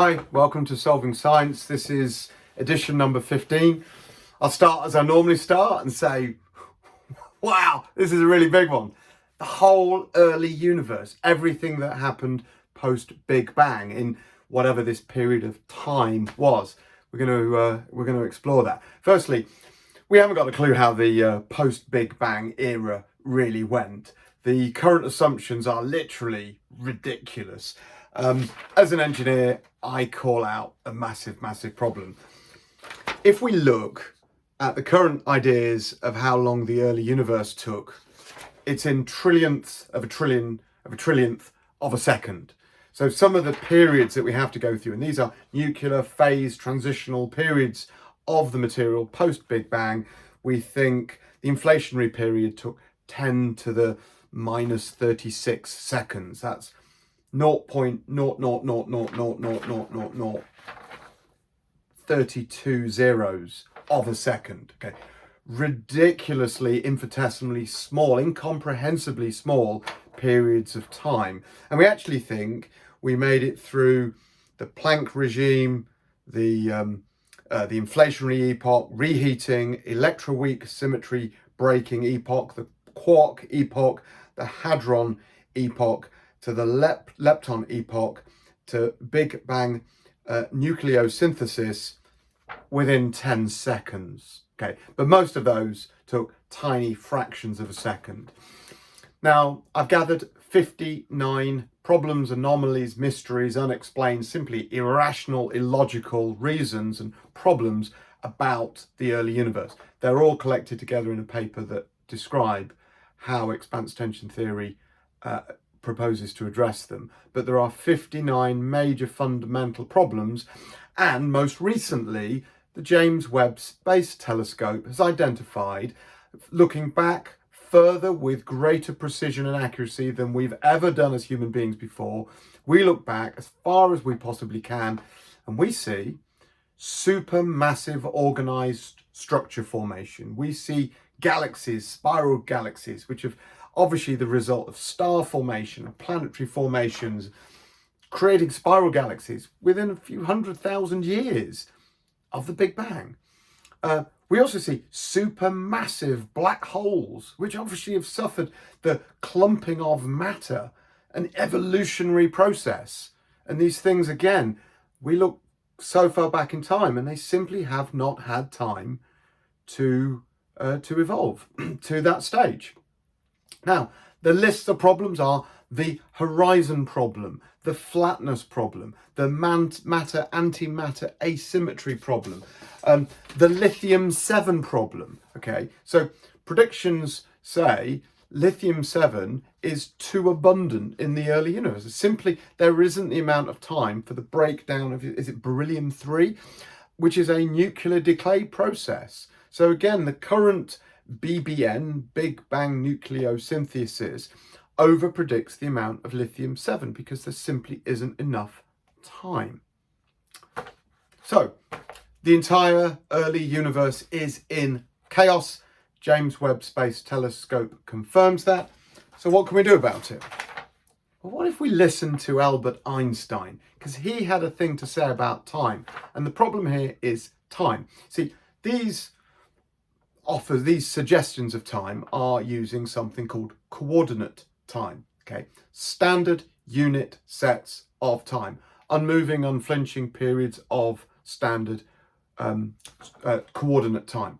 Hi, welcome to Solving Science. This is edition number 15. I'll start as I normally start and say, wow, this is a really big one. The whole early universe, everything that happened post-Big Bang in whatever this period of time was. We're going to explore that. Firstly, we haven't got a clue how the post-Big Bang era really went. The current assumptions are literally ridiculous. As an engineer, I call out a massive problem. If we look at the current ideas of how long the early universe took, it's in trillionths of a trillionth of a second. So some of the periods that we have to go through, and these are nuclear phase transitional periods of the material post-Big Bang, we think the inflationary period took 10 to the minus 36 seconds. That's 0.000000032 zeros of a second. Okay, ridiculously, infinitesimally small, incomprehensibly small periods of time. And we actually think we made it through the Planck regime, the inflationary epoch, reheating, electroweak symmetry breaking epoch, the quark epoch, the hadron epoch, to the lepton epoch, to Big Bang nucleosynthesis within 10 seconds. Okay, but most of those took tiny fractions of a second. Now, I've gathered 59 problems, anomalies, mysteries, unexplained, simply irrational, illogical reasons and problems about the early universe. They're all collected together in a paper that describe how expanse tension theory proposes to address them. But there are 59 major fundamental problems, and most recently, the James Webb Space Telescope has identified, looking back further with greater precision and accuracy than we've ever done as human beings before. We look back as far as we possibly can, and we see supermassive organized structure formation. We see galaxies, spiral galaxies, which have obviously the result of star formation and planetary formations, creating spiral galaxies within a few 100,000 years of the Big Bang. We also see supermassive black holes, which obviously have suffered the clumping of matter, an evolutionary process. And these things, again, we look so far back in time and they simply have not had time to evolve to that stage. Now, the list of problems are the horizon problem, the flatness problem, the matter-antimatter asymmetry problem, the lithium-7 problem. Okay, so predictions say lithium-7 is too abundant in the early universe. Simply, there isn't the amount of time for the breakdown of, is it beryllium-3, which is a nuclear decay process. So again, the current BBN, Big Bang nucleosynthesis, overpredicts the amount of lithium-7 because there simply isn't enough time. So the entire early universe is in chaos. James Webb Space Telescope confirms that. So what can we do about it? Well, what if we listen to Albert Einstein? Because he had a thing to say about time. And the problem here is time. See, these suggestions of time are using something called coordinate time. Okay, standard unit sets of time, unmoving, unflinching periods of standard coordinate time.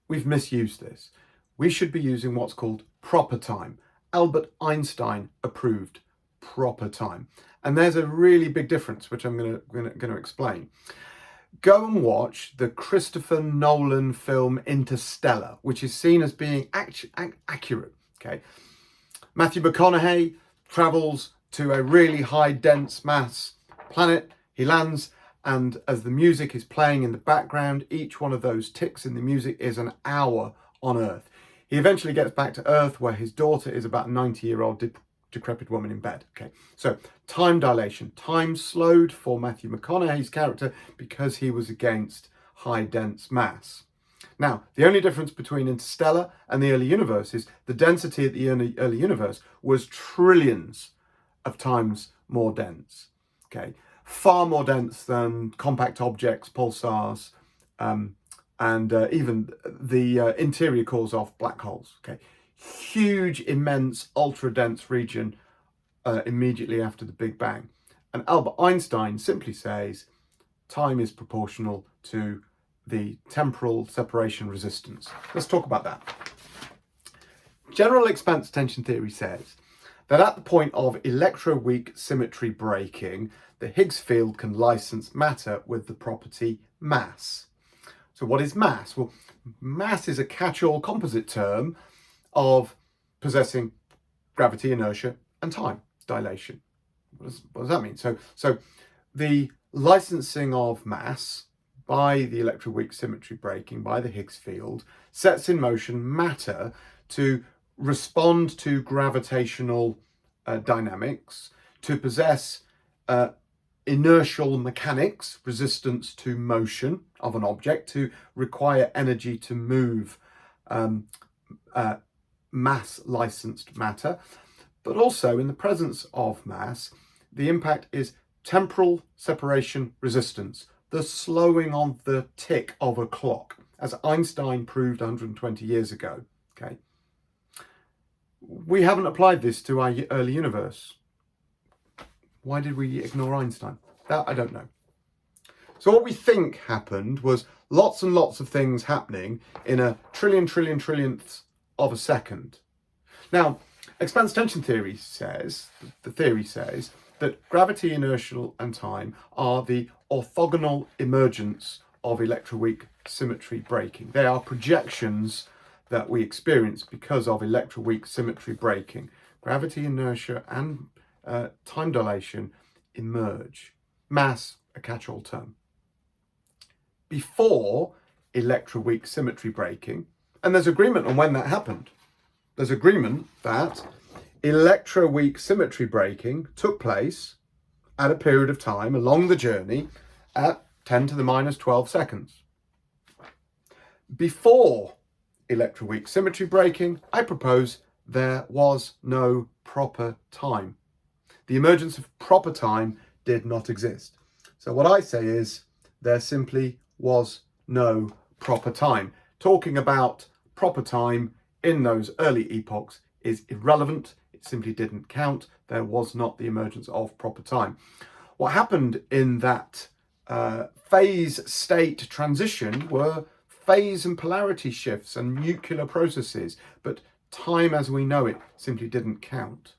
We've misused this. We should be using what's called proper time. Albert Einstein approved proper time, and there's a really big difference, which I'm going to explain. Go and watch the Christopher Nolan film Interstellar, which is seen as being accurate. Okay, Matthew McConaughey travels to a really high dense mass planet. He lands, and as the music is playing in the background, each one of those ticks in the music is an hour on Earth. He eventually gets back to Earth, where his daughter is about a 90-year-old decrepit woman in bed. Okay, so time dilation, time slowed for Matthew McConaughey's character because he was against high dense mass. Now, the only difference between Interstellar and the early universe is the density at the early universe was trillions of times more dense. okay, far more dense than compact objects, pulsars, and even the interior cores of black holes. Okay, huge, immense, ultra-dense region immediately after the Big Bang. And Albert Einstein simply says time is proportional to the temporal separation resistance. Let's talk about that. General expanse tension theory says that at the point of electroweak symmetry breaking, the Higgs field can license matter with the property mass. So what is mass? Well, mass is a catch-all composite term of possessing gravity, inertia, and time dilation. What does that mean? So the licensing of mass by the electroweak symmetry breaking, by the Higgs field, sets in motion matter to respond to gravitational dynamics, to possess inertial mechanics, resistance to motion of an object, to require energy to move mass licensed matter. But also in the presence of mass, the impact is temporal separation resistance, the slowing of the tick of a clock, as Einstein proved 120 years ago. Okay, we haven't applied this to our early universe. Why did we ignore Einstein? That I don't know. So what we think happened was lots and lots of things happening in a trillionths of a second. Now, expanse tension theory says, that gravity, inertia, and time are the orthogonal emergence of electroweak symmetry breaking. They are projections that we experience because of electroweak symmetry breaking. Gravity, inertia, and time dilation emerge. Mass, a catch-all term. Before electroweak symmetry breaking, and there's agreement on when that happened. There's agreement that electroweak symmetry breaking took place at a period of time along the journey at 10 to the minus 12 seconds. Before electroweak symmetry breaking, I propose there was no proper time. The emergence of proper time did not exist. So what I say is there simply was no proper time. Talking about proper time in those early epochs is irrelevant. It simply didn't count. There was not the emergence of proper time. What happened in that phase state transition were phase and polarity shifts and nuclear processes, but time as we know it simply didn't count.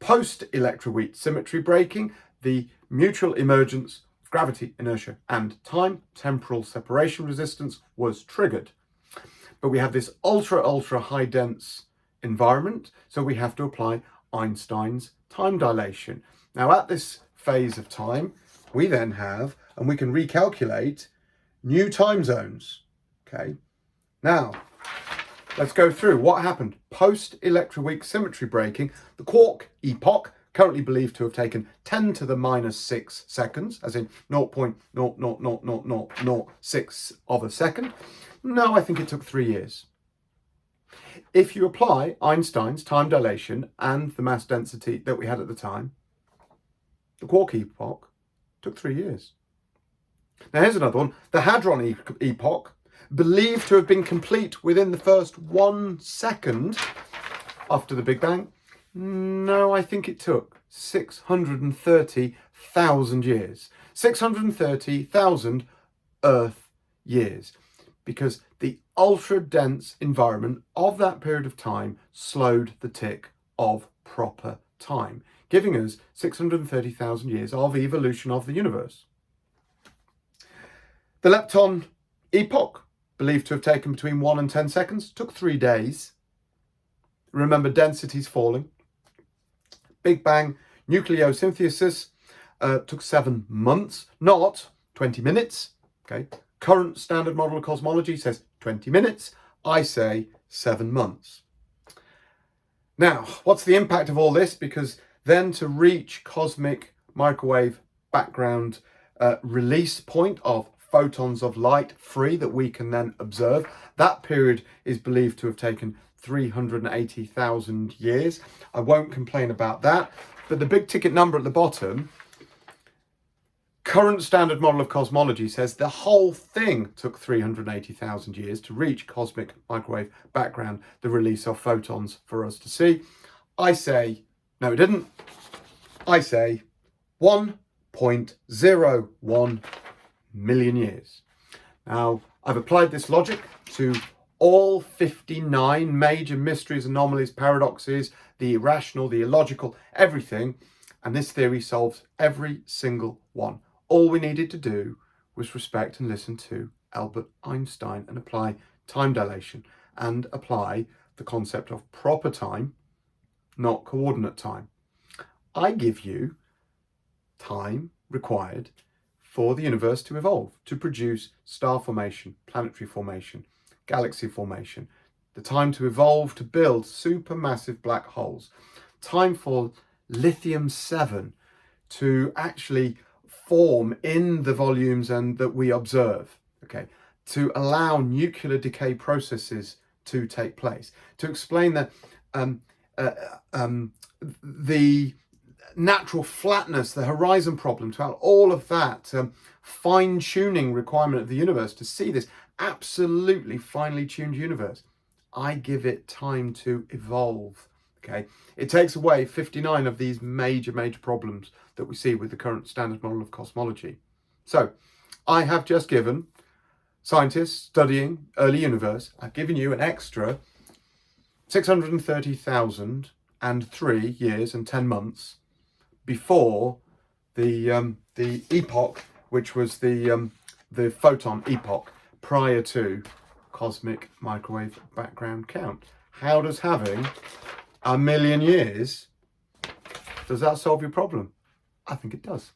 Post-electroweak symmetry breaking, the mutual emergence of gravity, inertia, and time, temporal separation resistance, was triggered. But we have this ultra high dense environment, so we have to apply Einstein's time dilation. Now at this phase of time, we then have, and we can recalculate, new time zones. Okay, now let's go through what happened post-electroweak symmetry breaking. The quark epoch, currently believed to have taken 10 to the minus 6 seconds, as in 0.00006 of a second. No, I think it took 3 years. If you apply Einstein's time dilation and the mass density that we had at the time, the quark epoch took 3 years. Now here's another one. The hadron epoch, believed to have been complete within the first 1 second after the Big Bang. No, I think it took 630,000 years. 630,000 Earth years. Because the ultra-dense environment of that period of time slowed the tick of proper time, giving us 630,000 years of evolution of the universe. The lepton epoch, believed to have taken between 1 and 10 seconds, took 3 days. Remember, densities falling. Big Bang nucleosynthesis took 7 months, not 20 minutes. Okay. Current standard model of cosmology says 20 minutes. I say 7 months. Now, what's the impact of all this? Because then to reach cosmic microwave background release point of photons of light free that we can then observe, that period is believed to have taken 380,000 years. I won't complain about that. But the big ticket number at the bottom, Current standard model of cosmology says the whole thing took 380,000 years to reach cosmic microwave background, the release of photons for us to see. I say, no, it didn't. I say 1.01 million years. Now, I've applied this logic to all 59 major mysteries, anomalies, paradoxes, the irrational, the illogical, everything. And this theory solves every single one. All we needed to do was respect and listen to Albert Einstein and apply time dilation and apply the concept of proper time, not coordinate time. I give you time required for the universe to evolve, to produce star formation, planetary formation, galaxy formation, the time to evolve to build supermassive black holes, time for lithium-7 to actually form in the volumes and that we observe, okay, to allow nuclear decay processes to take place, to explain that the natural flatness, the horizon problem, to all of that fine-tuning requirement of the universe to see this absolutely finely tuned universe. I give it time to evolve. Okay, it takes away 59 of these major problems that we see with the current standard model of cosmology. So I have just given scientists studying early universe, I've given you an extra 630,003 years and 10 months before the epoch, which was the photon epoch, prior to cosmic microwave background count. How does having a million years, does that solve your problem? I think it does.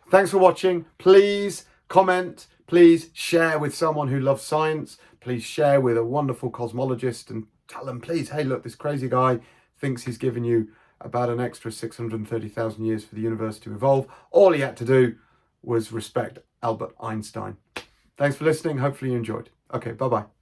Thanks for watching. Please comment, please share with someone who loves science, please share with a wonderful cosmologist and tell them, please, hey, look, this crazy guy thinks he's given you about an extra 630,000 years for the universe to evolve. All he had to do was respect Albert Einstein. Thanks for listening. Hopefully you enjoyed. Okay, bye-bye.